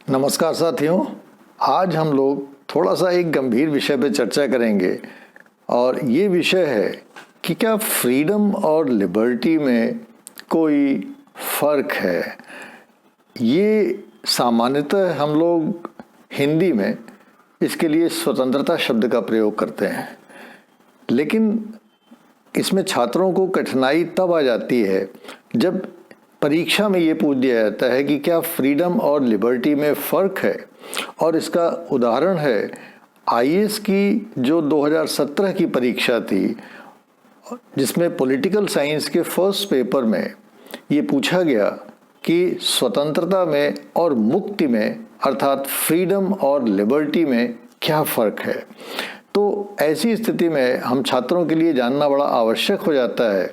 नमस्कार साथियों, आज हम लोग थोड़ा सा एक गंभीर विषय पर चर्चा करेंगे और ये विषय है कि क्या फ्रीडम और लिबर्टी में कोई फ़र्क है। ये सामान्यतः हम लोग हिंदी में इसके लिए स्वतंत्रता शब्द का प्रयोग करते हैं, लेकिन इसमें छात्रों को कठिनाई तब आ जाती है जब परीक्षा में ये पूछ दिया जाता है कि क्या फ्रीडम और लिबर्टी में फ़र्क है। और इसका उदाहरण है आईएएस की जो 2017 की परीक्षा थी, जिसमें पॉलिटिकल साइंस के फर्स्ट पेपर में ये पूछा गया कि स्वतंत्रता में और मुक्ति में अर्थात फ्रीडम और लिबर्टी में क्या फ़र्क है। तो ऐसी स्थिति में हम छात्रों के लिए जानना बड़ा आवश्यक हो जाता है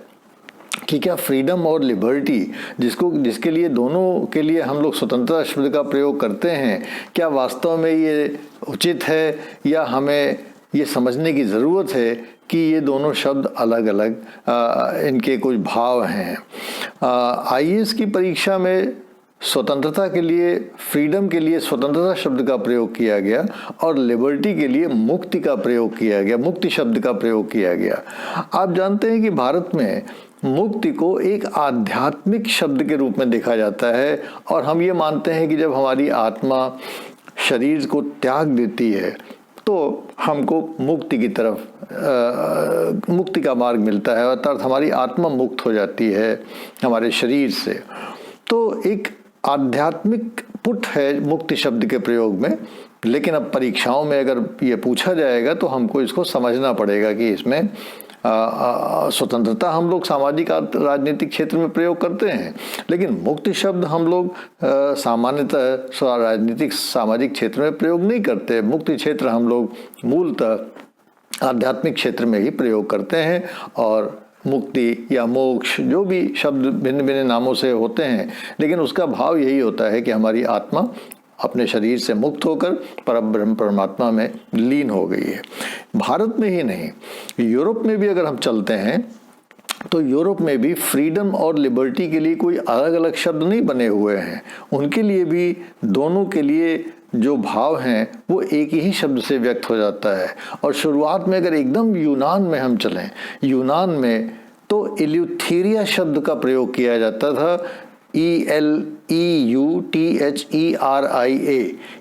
कि क्या फ्रीडम और लिबर्टी जिसके लिए दोनों के लिए हम लोग स्वतंत्रता शब्द का प्रयोग करते हैं, क्या वास्तव में ये उचित है या हमें ये समझने की ज़रूरत है कि ये दोनों शब्द अलग अलग इनके कुछ भाव हैं। आईएएस की परीक्षा में स्वतंत्रता के लिए, फ्रीडम के लिए स्वतंत्रता शब्द का प्रयोग किया गया और लिबर्टी के लिए मुक्ति का प्रयोग किया गया, मुक्ति शब्द का प्रयोग किया गया। आप जानते हैं कि भारत में मुक्ति को एक आध्यात्मिक शब्द के रूप में देखा जाता है और हम ये मानते हैं कि जब हमारी आत्मा शरीर को त्याग देती है तो हमको मुक्ति की तरफ मुक्ति का मार्ग मिलता है, अर्थात हमारी आत्मा मुक्त हो जाती है हमारे शरीर से। तो एक आध्यात्मिक पुट है मुक्ति शब्द के प्रयोग में, लेकिन अब परीक्षाओं में अगर ये पूछा जाएगा तो हमको इसको समझना पड़ेगा कि इसमें स्वतंत्रता हम लोग सामाजिक राजनीतिक क्षेत्र में प्रयोग करते हैं, लेकिन मुक्ति शब्द हम लोग सामान्यतः राजनीतिक सामाजिक क्षेत्र में प्रयोग नहीं करते। मुक्ति क्षेत्र हम लोग मूलतः आध्यात्मिक क्षेत्र में ही प्रयोग करते हैं और मुक्ति या मोक्ष जो भी शब्द भिन्न भिन्न नामों से होते हैं, लेकिन उसका भाव यही होता है कि हमारी आत्मा अपने शरीर से मुक्त होकर परब्रह्म परमात्मा में लीन हो गई है। भारत में ही नहीं, यूरोप में भी अगर हम चलते हैं तो यूरोप में भी फ्रीडम और लिबर्टी के लिए कोई अलग अलग शब्द नहीं बने हुए हैं। उनके लिए भी दोनों के लिए जो भाव हैं वो एक ही शब्द से व्यक्त हो जाता है। और शुरुआत में अगर एकदम यूनान में हम चलें, यूनान में तो इल्यूथेरिया शब्द का प्रयोग किया जाता था, ELEUTHERIA।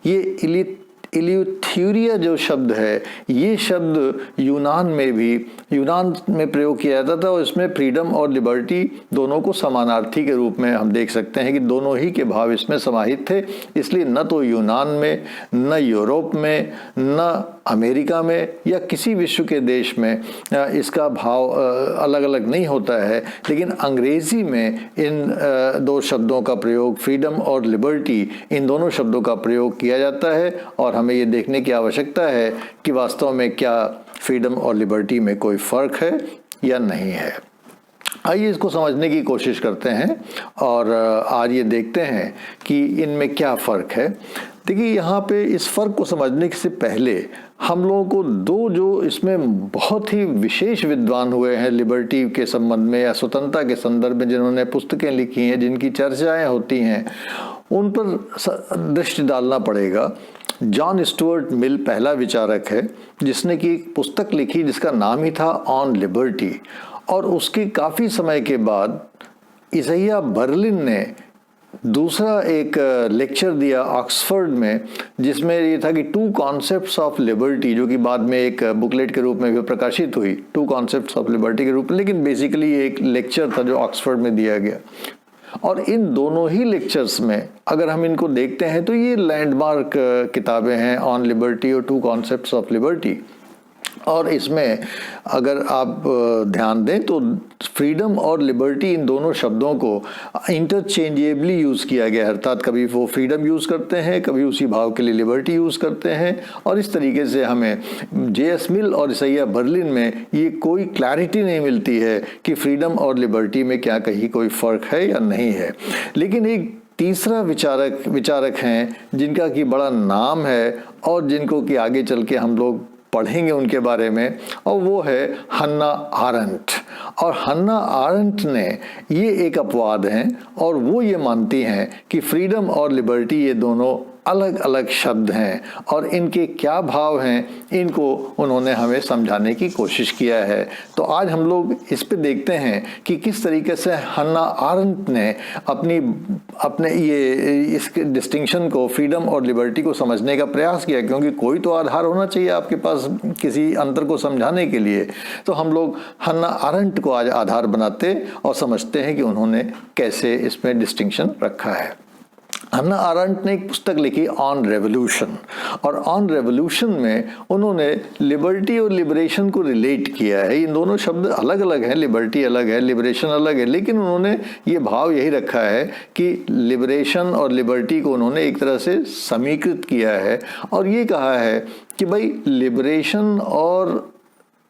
ये इल्यूथेरिया जो शब्द है, ये शब्द यूनान में प्रयोग किया जाता था और इसमें फ्रीडम और लिबर्टी दोनों को समानार्थी के रूप में हम देख सकते हैं कि दोनों ही के भाव इसमें समाहित थे। इसलिए न तो यूनान में, न यूरोप में, न अमेरिका में या किसी विश्व के देश में इसका भाव अलग अलग नहीं होता है, लेकिन अंग्रेजी में इन दो शब्दों का प्रयोग, फ्रीडम और लिबर्टी, इन दोनों शब्दों का प्रयोग किया जाता है और हमें ये देखने की आवश्यकता है कि वास्तव में क्या फ्रीडम और लिबर्टी में कोई फ़र्क है या नहीं है। आइए इसको समझने की कोशिश करते हैं और आज ये देखते हैं कि इनमें क्या फ़र्क है। देखिए, यहाँ पे इस फ़र्क को समझने से पहले हम लोगों को दो जो इसमें बहुत ही विशेष विद्वान हुए हैं लिबर्टी के संबंध में या स्वतंत्रता के संदर्भ में, जिन्होंने पुस्तकें लिखी हैं, जिनकी चर्चाएं होती हैं, उन पर दृष्टि डालना पड़ेगा। जॉन स्टुअर्ट मिल पहला विचारक है जिसने की एक पुस्तक लिखी जिसका नाम ही था ऑन लिबर्टी, और उसके काफ़ी समय के बाद इज़ाइया बर्लिन ने दूसरा एक लेक्चर दिया ऑक्सफोर्ड में, जिसमें ये था कि टू कॉन्सेप्ट्स ऑफ लिबर्टी, जो कि बाद में एक बुकलेट के रूप में भी प्रकाशित हुई, टू कॉन्सेप्ट्स ऑफ लिबर्टी के रूप में, लेकिन बेसिकली ये एक लेक्चर था जो ऑक्सफोर्ड में दिया गया। और इन दोनों ही लेक्चर्स में अगर हम इनको देखते हैं तो ये लैंडमार्क किताबें हैं, ऑन लिबर्टी और टू कॉन्सेप्ट्स ऑफ लिबर्टी। और इसमें अगर आप ध्यान दें तो फ्रीडम और लिबर्टी, इन दोनों शब्दों को इंटरचेंजेबली यूज़ किया गया है, अर्थात कभी वो फ्रीडम यूज़ करते हैं, कभी उसी भाव के लिए लिबर्टी यूज़ करते हैं। और इस तरीके से हमें J.S. मिल और इज़ाइया बर्लिन में ये कोई क्लैरिटी नहीं मिलती है कि फ्रीडम और लिबर्टी में क्या कहीं कोई फ़र्क है या नहीं है। लेकिन एक तीसरा विचारक हैं जिनका कि बड़ा नाम है और जिनको कि आगे चल के हम लोग पढ़ेंगे उनके बारे में, और वो है हन्ना आरेंट। और हन्ना आरेंट ने ये एक अपवाद हैं और वो ये मानती हैं कि फ्रीडम और लिबर्टी ये दोनों अलग अलग शब्द हैं और इनके क्या भाव हैं, इनको उन्होंने हमें समझाने की कोशिश किया है। तो आज हम लोग इस पे देखते हैं कि किस तरीके से हन्ना आरेंट ने अपने इस डिस्टिंक्शन को, फ्रीडम और लिबर्टी को समझने का प्रयास किया, क्योंकि कोई तो आधार होना चाहिए आपके पास किसी अंतर को समझाने के लिए। तो हम लोग हन्ना आरेंट को आज आधार बनाते और समझते हैं कि उन्होंने कैसे इसमें डिस्टिंक्शन रखा है। हन्ना आरेंट ने एक पुस्तक लिखी ऑन रेवोल्यूशन, और ऑन रेवोल्यूशन में उन्होंने लिबर्टी और लिबरेशन को रिलेट किया है। इन दोनों शब्द अलग अलग हैं, लिबर्टी अलग है, लिबरेशन अलग है, लेकिन उन्होंने ये भाव यही रखा है कि लिबरेशन और लिबर्टी को उन्होंने एक तरह से समीकृत किया है और ये कहा है कि भाई लिबरेशन और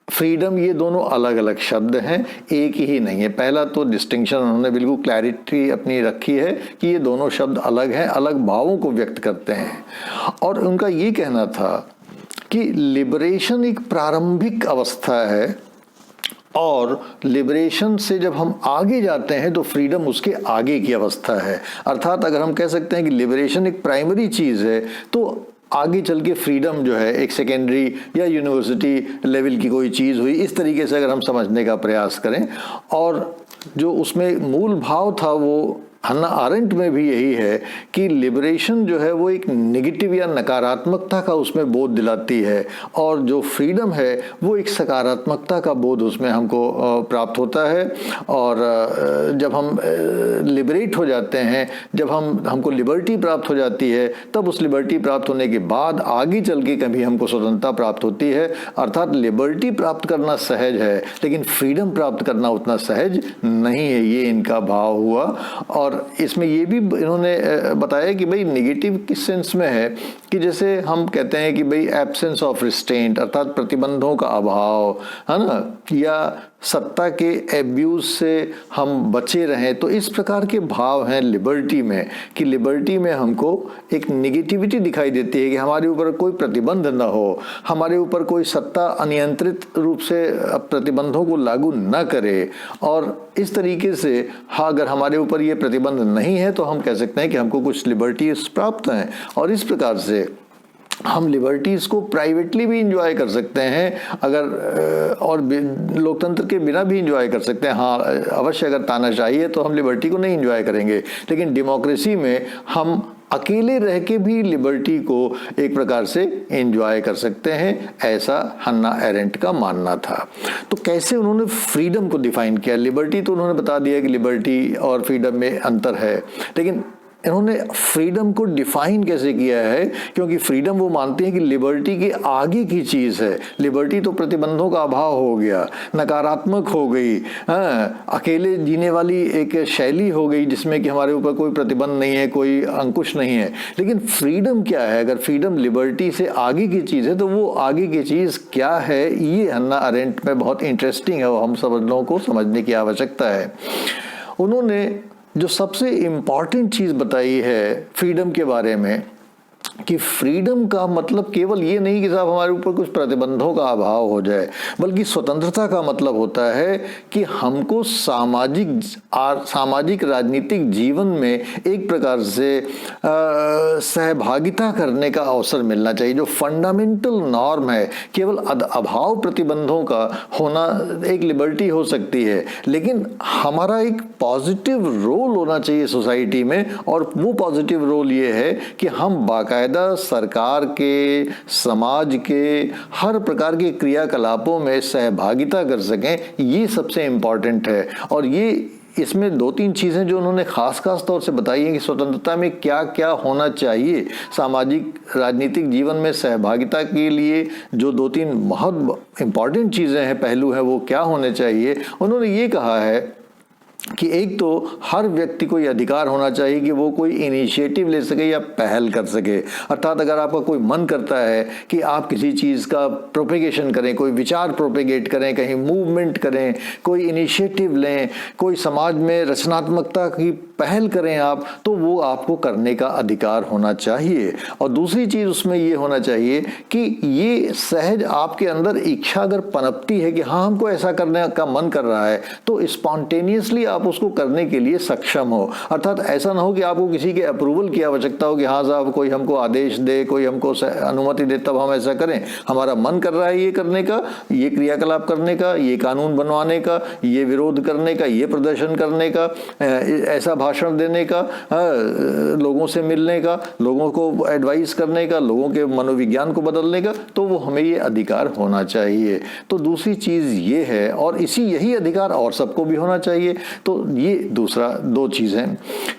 फ्रीडम ये दोनों अलग अलग शब्द हैं, एक ही नहीं है। पहला तो डिस्टिंक्शन उन्होंने बिल्कुल क्लैरिटी अपनी रखी है कि ये दोनों शब्द अलग हैं, अलग भावों को व्यक्त करते हैं। और उनका ये कहना था कि लिबरेशन एक प्रारंभिक अवस्था है और लिबरेशन से जब हम आगे जाते हैं तो फ्रीडम उसके आगे की अवस्था है। अर्थात अगर हम कह सकते हैं कि लिबरेशन एक प्राइमरी चीज़ है तो आगे चल के फ्रीडम जो है एक सेकेंडरी या यूनिवर्सिटी लेवल की कोई चीज़ हुई, इस तरीके से अगर हम समझने का प्रयास करें। और जो उसमें मूल भाव था वो हन्ना आरेंट में भी यही है कि लिबरेशन जो है वो एक नेगेटिव या नकारात्मकता का उसमें बोध दिलाती है और जो फ्रीडम है वो एक सकारात्मकता का बोध उसमें हमको प्राप्त होता है। और जब हम लिबरेट हो जाते हैं, जब हमको लिबर्टी प्राप्त हो जाती है, तब उस लिबर्टी प्राप्त होने के बाद आगे चल के कभी हमको स्वतंत्रता प्राप्त होती है। अर्थात लिबर्टी प्राप्त करना सहज है लेकिन फ्रीडम प्राप्त करना उतना सहज नहीं है, ये इनका भाव हुआ। और इसमें ये भी इन्होंने बताया कि भाई नेगेटिव किस सेंस में है कि जैसे हम कहते हैं कि भाई एब्सेंस ऑफ रिस्ट्रेंट, अर्थात प्रतिबंधों का अभाव, है ना, या सत्ता के एब्यूज से हम बचे रहें। तो इस प्रकार के भाव हैं लिबर्टी में कि लिबर्टी में हमको एक नेगेटिविटी दिखाई देती है कि हमारे ऊपर कोई प्रतिबंध ना हो, हमारे ऊपर कोई सत्ता अनियंत्रित रूप से प्रतिबंधों को लागू ना करे। और इस तरीके से हाँ, अगर हमारे ऊपर ये प्रतिबंध नहीं है तो हम कह सकते हैं कि हमको कुछ लिबर्टीज प्राप्त हैं। और इस प्रकार से हम लिबर्टीज़ को प्राइवेटली भी इंजॉय कर सकते हैं, अगर और लोकतंत्र के बिना भी इंजॉय कर सकते हैं। हाँ, अवश्य अगर तानाशाही है तो हम लिबर्टी को नहीं इंजॉय करेंगे, लेकिन डेमोक्रेसी में हम अकेले रह के भी लिबर्टी को एक प्रकार से एंजॉय कर सकते हैं, ऐसा हन्ना आरेंट का मानना था। तो कैसे उन्होंने फ्रीडम को डिफाइन किया? लिबर्टी तो उन्होंने बता दिया कि लिबर्टी और फ्रीडम में अंतर है, लेकिन इन्होंने फ्रीडम को डिफाइन कैसे किया है? क्योंकि फ्रीडम वो मानते हैं कि लिबर्टी के आगे की चीज़ है। लिबर्टी तो प्रतिबंधों का अभाव हो गया, नकारात्मक हो गई, अकेले जीने वाली एक शैली हो गई जिसमें कि हमारे ऊपर कोई प्रतिबंध नहीं है, कोई अंकुश नहीं है। लेकिन फ्रीडम क्या है? अगर फ्रीडम लिबर्टी से आगे की चीज़ है तो वो आगे की चीज़ क्या है? ये हन्ना आरेंट में बहुत इंटरेस्टिंग है, वो हम सब लोगों को समझने की आवश्यकता है। उन्होंने जो सबसे इम्पॉर्टेंट चीज़ बताई है फ्रीडम के बारे में कि फ्रीडम का मतलब केवल ये नहीं कि साहब हमारे ऊपर कुछ प्रतिबंधों का अभाव हो जाए, बल्कि स्वतंत्रता का मतलब होता है कि हमको सामाजिक राजनीतिक जीवन में एक प्रकार से सहभागिता करने का अवसर मिलना चाहिए। जो फंडामेंटल नॉर्म है, केवल अभाव प्रतिबंधों का होना एक लिबर्टी हो सकती है, लेकिन हमारा एक पॉजिटिव रोल होना चाहिए सोसाइटी में। और वो पॉजिटिव रोल ये है कि हम बाकायदा सरकार के, समाज के हर प्रकार के क्रियाकलापों में सहभागिता कर सकें, ये सबसे इम्पॉर्टेंट है। और ये इसमें दो तीन चीज़ें जो उन्होंने खास तौर से बताई हैं कि स्वतंत्रता में क्या क्या होना चाहिए, सामाजिक राजनीतिक जीवन में सहभागिता के लिए जो दो तीन बहुत इम्पॉर्टेंट चीज़ें हैं, पहलू हैं, वो क्या होने चाहिए। उन्होंने ये कहा है कि एक तो हर व्यक्ति को ये अधिकार होना चाहिए कि वो कोई इनिशिएटिव ले सके या पहल कर सके। अर्थात अगर आपका कोई मन करता है कि आप किसी चीज़ का प्रोपेगेशन करें, कोई विचार प्रोपेगेट करें, कहीं मूवमेंट करें, कोई इनिशिएटिव लें, कोई समाज में रचनात्मकता की पहल करें आप, तो वो आपको करने का अधिकार होना चाहिए। और दूसरी चीज़ उसमें ये होना चाहिए कि ये सहज आपके अंदर इच्छा अगर पनपती है कि हाँ हमको ऐसा करने का मन कर रहा है, तो स्पॉन्टेनियसली आप उसको करने के लिए सक्षम हो। अर्थात ऐसा ना हो कि आपको किसी के अप्रूवल की आवश्यकता हो कि हाँ साहब कोई हमको आदेश दे, कोई हमको अनुमति दे तब हम ऐसा करें। हमारा मन कर रहा है ये करने का, ये क्रियाकलाप करने का, ये कानून बनवाने का, ये विरोध करने का, ये प्रदर्शन करने का, ऐसा भाषण देने का, लोगों से मिलने का, लोगों को एडवाइस करने का, लोगों के मनोविज्ञान को बदलने का, तो वो हमें ये अधिकार होना चाहिए। तो दूसरी चीज़ ये है, और यही अधिकार और सबको भी होना चाहिए। तो ये दूसरा दो चीज़ें।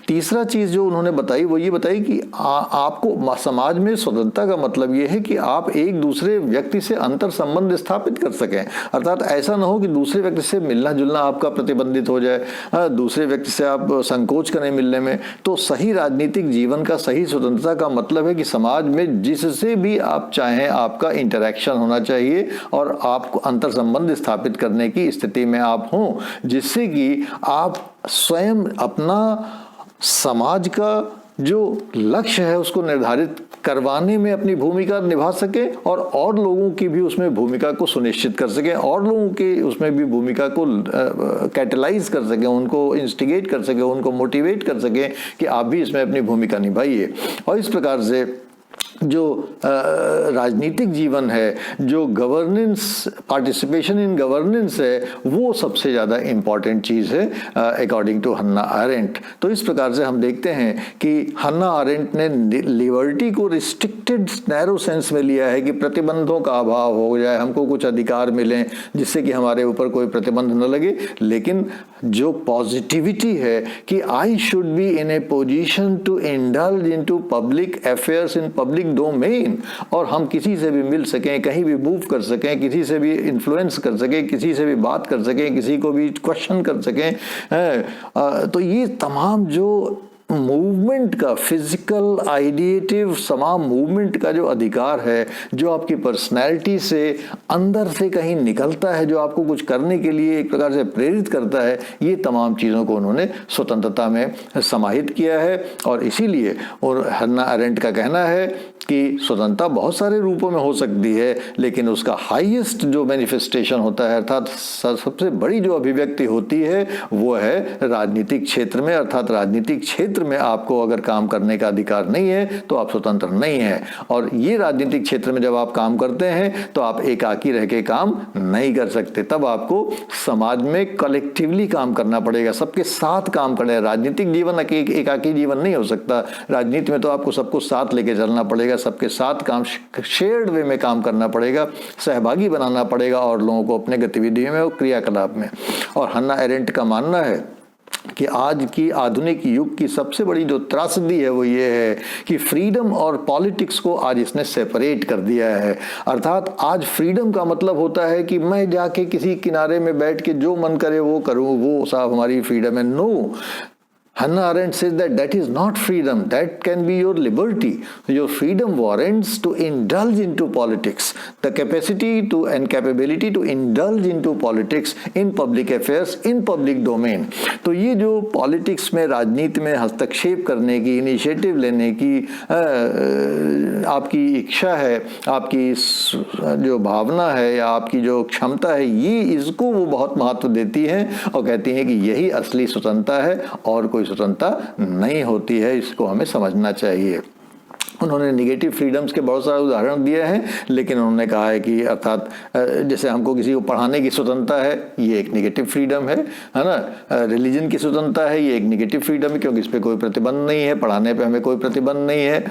तीसरा चीज़ जो उन्होंने बताई वो ये बताई कि आपको समाज में स्वतंत्रता का मतलब ये है कि आप एक दूसरे व्यक्ति से अंतर संबंध स्थापित कर सकें। अर्थात ऐसा ना हो कि दूसरे व्यक्ति से मिलना जुलना आपका प्रतिबंधित हो जाए, दूसरे व्यक्ति से आप संकोच करें मिलने में। तो सही राजनीतिक जीवन का, सही स्वतंत्रता का मतलब है कि समाज में जिससे भी आप चाहें आपका इंटरेक्शन होना चाहिए और आपको अंतर संबंध स्थापित करने की स्थिति में आप हों, जिससे कि आप स्वयं अपना समाज का जो लक्ष्य है उसको निर्धारित करवाने में अपनी भूमिका निभा सके और लोगों की भी उसमें भूमिका को सुनिश्चित कर सकें, और लोगों के उसमें भी भूमिका को कैटलाइज कर सकें, उनको इंस्टिगेट कर सकें, उनको मोटिवेट कर सकें कि आप भी इसमें अपनी भूमिका निभाइए। और इस प्रकार से जो राजनीतिक जीवन है, जो गवर्नेंस, पार्टिसिपेशन इन गवर्नेंस है, वो सबसे ज़्यादा इम्पॉर्टेंट चीज़ है अकॉर्डिंग टू हन्ना अरेंट। तो इस प्रकार से हम देखते हैं कि हन्ना अरेंट ने लिबर्टी को रिस्ट्रिक्टेड नैरो सेंस में लिया है कि प्रतिबंधों का अभाव हो जाए, हमको कुछ अधिकार मिलें जिससे कि हमारे ऊपर कोई प्रतिबंध न लगे। लेकिन जो पॉजिटिविटी है कि I should be in a position to indulge into public affairs in public domain, और हम किसी से भी मिल सकें, कहीं भी मूव कर सकें, किसी से भी इन्फ्लुएंस कर सकें, किसी से भी बात कर सकें, किसी को भी क्वेश्चन कर सकें। तो ये तमाम जो मूवमेंट का, फिजिकल आइडिएटिव तमाम मूवमेंट का जो अधिकार है, जो आपकी पर्सनैलिटी से अंदर से कहीं निकलता है, जो आपको कुछ करने के लिए एक प्रकार से प्रेरित करता है, ये तमाम चीज़ों को उन्होंने स्वतंत्रता में समाहित किया है। और इसीलिए और हन्ना अरेंट का कहना है कि स्वतंत्रता बहुत सारे रूपों में हो सकती है, लेकिन उसका हाईएस्ट जो मैनिफेस्टेशन होता है, अर्थात सबसे बड़ी जो अभिव्यक्ति होती है, वो है राजनीतिक क्षेत्र में। अर्थात राजनीतिक क्षेत्र में आपको अगर काम करने का अधिकार नहीं है तो आप स्वतंत्र नहीं है। और ये राजनीतिक क्षेत्र में जब आप काम करते हैं तो आप एकाकी रह के काम नहीं कर सकते, तब आपको समाज में कलेक्टिवली काम करना पड़ेगा, सबके साथ काम करना है। राजनीतिक जीवन एकाकी जीवन नहीं हो सकता। राजनीति में तो आपको सबको साथ लेके चलना पड़ेगा, सबके साथ काम, शेयर्ड वे में काम करना पड़ेगा, सहभागी बनाना पड़ेगा और लोगों को अपने गतिविधियों में और क्रियाकलाप में। और हन्ना अरेंट का मानना है कि आज की आधुनिक युग की सबसे बड़ी जो त्रासदी है वो ये है कि फ्रीडम और पॉलिटिक्स को आज इसने सेपरेट कर दिया है। अर्थात आज फ्रीडम का मतलब होता है कि मैं जाके किसी किनारे में बैठ के जो मन करे वो करूं, वो साहब हमारी फ्रीडम है। No, Hannah Arendt says that is not freedom. That can be your liberty. Your freedom warrants to indulge into politics. The capacity to and capability to indulge into politics in public affairs, in public domain. तो ये जो politics में, राजनीति में हस्तक्षेप करने की, initiative लेने की आपकी इच्छा है, आपकी जो भावना है या आपकी जो क्षमता है, ये इसको वो बहुत महत्व देती है और कहती हैं कि यही असली स्वतंत्रता है और कोई स्वतंत्रता नहीं होती है। इसको हमें समझना चाहिए। उन्होंने निगेटिव फ्रीडम्स के बहुत सारे उदाहरण दिए हैं, लेकिन उन्होंने कहा है कि अर्थात जैसे हमको किसी को पढ़ाने की स्वतंत्रता है, ये एक निगेटिव फ्रीडम है ना। रिलीजन की स्वतंत्रता है, ये एक निगेटिव फ्रीडम है क्योंकि इस पर कोई प्रतिबंध नहीं है, पढ़ाने पे हमें कोई प्रतिबंध नहीं है,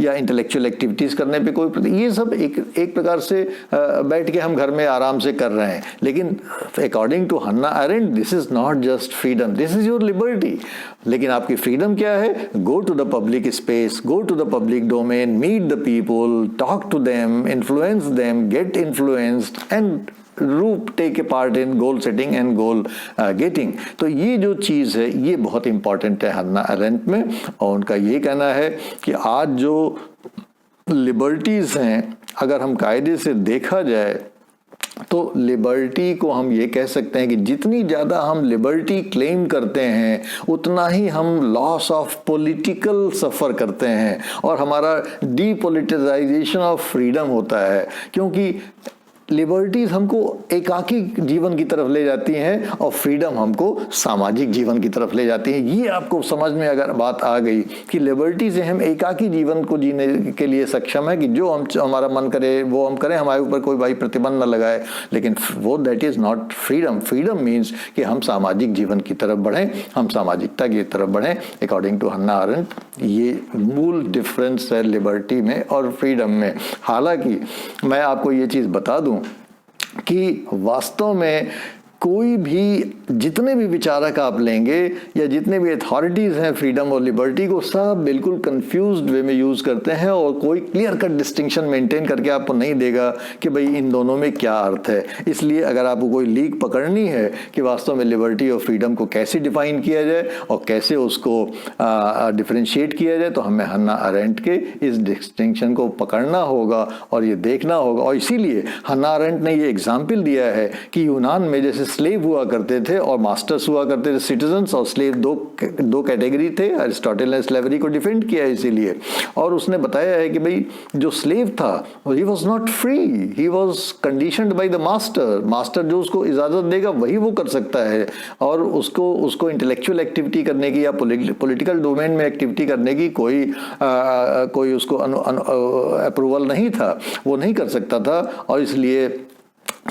या इंटेलेक्चुअल एक्टिविटीज़ करने पे कोई ये सब एक प्रकार से बैठ के हम घर में आराम से कर रहे हैं। लेकिन according to Hannah Arendt this is not just freedom, this is your liberty. लेकिन आपकी फ्रीडम क्या है? Go to the public space, go to the public domain, meet the people, talk to them, influence them, get influenced and take a part in goal setting and goal getting। तो ये जो चीज़ है ये बहुत important है हन्ना aren't में। और उनका ये कहना है कि आज जो लिबर्टीज़ हैं, अगर हम कायदे से देखा जाए तो लिबर्टी को हम ये कह सकते हैं कि जितनी ज़्यादा हम लिबर्टी क्लेम करते हैं उतना ही हम लॉस ऑफ पॉलिटिकल सफ़र करते हैं और हमारा डीपोलिटिसाइजेशन ऑफ फ्रीडम होता है। क्योंकि लिबर्टीज हमको एकाकी जीवन की तरफ ले जाती हैं और फ्रीडम हमको सामाजिक जीवन की तरफ ले जाती है। ये आपको समझ में अगर बात आ गई कि लिबर्टी से हम एकाकी जीवन को जीने के लिए सक्षम है कि जो हमारा मन करे वो हम करें, हमारे ऊपर कोई भाई प्रतिबंध न लगाए, लेकिन वो that is not freedom. Freedom means कि हम सामाजिक जीवन की तरफ बढ़ें, हम सामाजिकता की तरफ बढ़ें अकॉर्डिंग टू हन्ना अरेंट। ये मूल डिफरेंस है लिबर्टी में और फ्रीडम में। हालांकि मैं आपको ये चीज़ बता दूं कि वास्तव में कोई भी, जितने भी विचारक आप लेंगे या जितने भी अथॉरिटीज़ हैं फ्रीडम और लिबर्टी को, सब बिल्कुल कंफ्यूज्ड वे में यूज़ करते हैं और कोई क्लियर कट डिस्टिंक्शन मेंटेन करके आपको नहीं देगा कि भाई इन दोनों में क्या अर्थ है। इसलिए अगर आपको कोई लीक पकड़नी है कि वास्तव में लिबर्टी और फ्रीडम को कैसे डिफाइन किया जाए और कैसे उसको डिफ्रेंशिएट किया जाए, तो हमें हन्ना अरेंट के इस डिस्टिंक्शन को पकड़ना होगा और ये देखना होगा। और इसीलिए हन्ना अरेंट ने ये एग्जाम्पल दिया है कि यूनान में जैसे स्लेव हुआ करते थे और मास्टर्स हुआ करते थे, सिटीजन्स और स्लेव दो कैटेगरी थे। अरिस्टोटल ने स्लेवरी को डिफेंड किया इसीलिए, और उसने बताया है कि भाई जो स्लेव था he was not free, he was conditioned by the master. Master जो उसको इजाज़त देगा वही वो कर सकता है, और उसको इंटेलेक्चुअल एक्टिविटी करने की या पॉलिटिकल डोमेन में एक्टिविटी करने की कोई उसको अप्रूवल नहीं था, वो नहीं कर सकता था। और इसलिए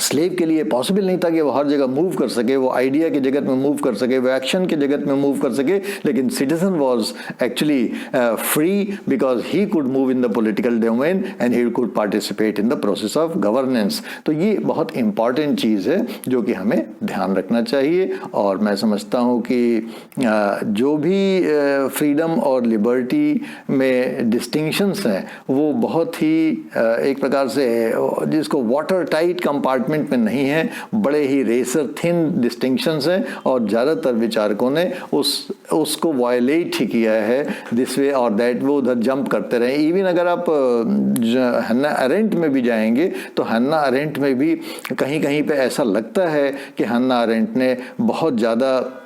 स्लेव के लिए पॉसिबल नहीं था कि वो हर जगह मूव कर सके, वो आइडिया की जगत में मूव कर सके, वो एक्शन की जगत में मूव कर सके। लेकिन citizen was actually free because he could move in the political domain and he could participate in the process of governance. तो ये बहुत इंपॉर्टेंट चीज़ है जो कि हमें ध्यान रखना चाहिए। और मैं समझता हूँ कि जो भी फ्रीडम और लिबर्टी में डिस्टिंक्शंस हैं वो बहुत ही एक प्रकार से जिसको वाटर टाइट कंपार्टमेंट में नहीं है, बड़े ही रेसर थिन डिस्टिंक्शंस हैं, और ज़्यादातर विचारकों ने उसको वायलेट ही किया है दिस वे और दैट, वो उधर जंप करते रहे। इवन अगर आप हन्ना अरेंट में भी जाएंगे तो हन्ना अरेंट में भी कहीं कहीं पे ऐसा लगता है कि हन्ना अरेंट ने बहुत ज़्यादा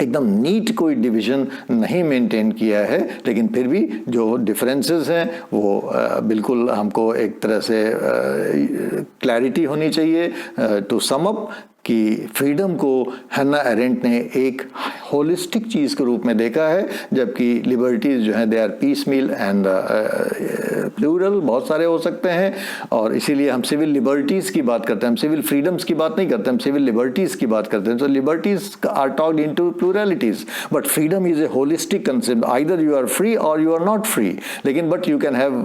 एकदम नीट कोई डिवीज़न नहीं मेंटेन किया है, लेकिन फिर भी जो डिफरेंसेस हैं वो बिल्कुल हमको एक तरह से क्लैरिटी होनी चाहिए। टू सम अप कि फ्रीडम को हन्ना अरेंट ने एक होलिस्टिक चीज़ के रूप में देखा है, जबकि लिबर्टीज़ जो हैं they are piecemeal and plural, बहुत सारे हो सकते हैं। और इसीलिए हम सिविल लिबर्टीज़ की बात करते हैं, हम सिविल फ्रीडम्स की बात नहीं करते, हम सिविल लिबर्टीज़ की बात करते हैं। तो liberties are talked into pluralities, but freedom is a holistic concept, either you are free और यू आर नॉट फ्री। लेकिन but you can have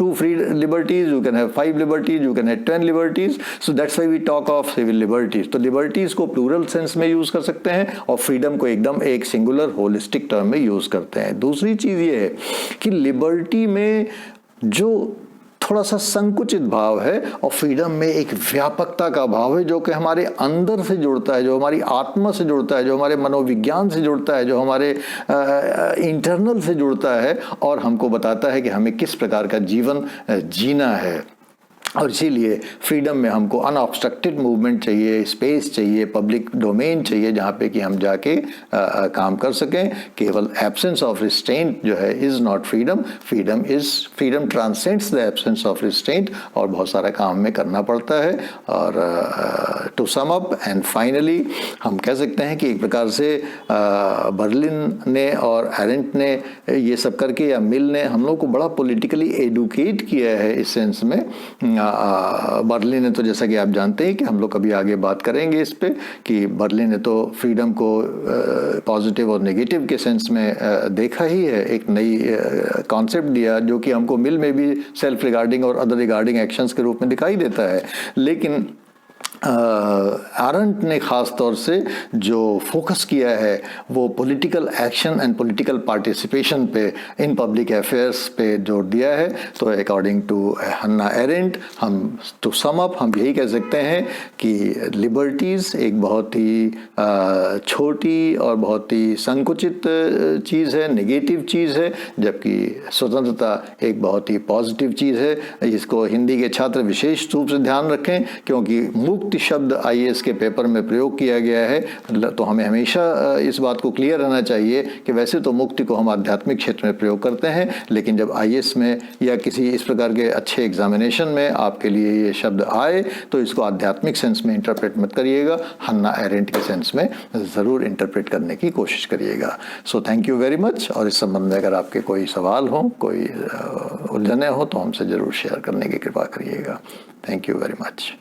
2 free liberties, you can have 5 liberties, you can have 10 liberties. So that's why we talk of civil liberties. तो liberties को plural sense में use कर सकते हैं और freedom को एकदम एक सिंगुलर होलिस्टिक टर्म में यूज करते हैं। दूसरी चीज ये है कि लिबर्टी में जो थोड़ा सा संकुचित भाव है और फ्रीडम में एक व्यापकता का भाव है, जो कि हमारे अंदर से जुड़ता है, जो हमारी आत्मा से जुड़ता है, जो हमारे मनोविज्ञान से जुड़ता है, जो हमारे इंटरनल से जुड़ता है और हमको बताता है कि हमें किस प्रकार का जीवन जीना है। और इसीलिए फ्रीडम में हमको अनऑब्स्ट्रक्टेड मूवमेंट चाहिए, स्पेस चाहिए, पब्लिक डोमेन चाहिए जहाँ पे कि हम जाके काम कर सकें। केवल एब्सेंस ऑफ रिस्ट्रेंट जो है is not freedom, freedom transcends the absence of restraint, और बहुत सारा काम में करना पड़ता है। और to sum up and finally हम कह सकते हैं कि एक प्रकार से बर्लिन ने और एरेंट ने ये सब करके, या मिल ने हम लोग को बड़ा पॉलिटिकली एडुकेट किया है इस सेंस में। बर्लिन ने तो, जैसा कि आप जानते हैं कि हम लोग कभी आगे बात करेंगे इस पे, कि बर्लिन ने तो फ्रीडम को पॉजिटिव और नेगेटिव के सेंस में देखा ही है, एक नई कॉन्सेप्ट दिया जो कि हमको मिल में भी सेल्फ रिगार्डिंग और अदर रिगार्डिंग एक्शंस के रूप में दिखाई देता है। लेकिन आरंट ने ख़ास तौर से जो फोकस किया है वो political action and political participation पे, इन पब्लिक अफेयर्स पे जोर दिया है। तो अकॉर्डिंग टू हन्ना अरेंट, हम टू सम अप हम यही कह सकते हैं कि लिबर्टीज़ एक बहुत ही छोटी और बहुत ही संकुचित चीज़ है, नेगेटिव चीज़ है, जबकि स्वतंत्रता एक बहुत ही पॉजिटिव चीज़ है। इसको हिंदी के छात्र विशेष रूप से ध्यान रखें, क्योंकि मुक्त मुक्ति शब्द आईएएस के पेपर में प्रयोग किया गया है, तो हमें हमेशा इस बात को क्लियर रहना चाहिए कि वैसे तो मुक्ति को हम आध्यात्मिक क्षेत्र में प्रयोग करते हैं, लेकिन जब आईएएस में या किसी इस प्रकार के अच्छे एग्जामिनेशन में आपके लिए ये शब्द आए तो इसको आध्यात्मिक सेंस में इंटरप्रेट मत करिएगा, हन्ना एरेंट के सेंस में ज़रूर इंटरप्रेट करने की कोशिश करिएगा। So thank you very much. और इस संबंध में अगर आपके कोई सवाल हो, कोई उलझने हो तो हमसे ज़रूर शेयर करने की कृपा करिएगा। Thank you very much.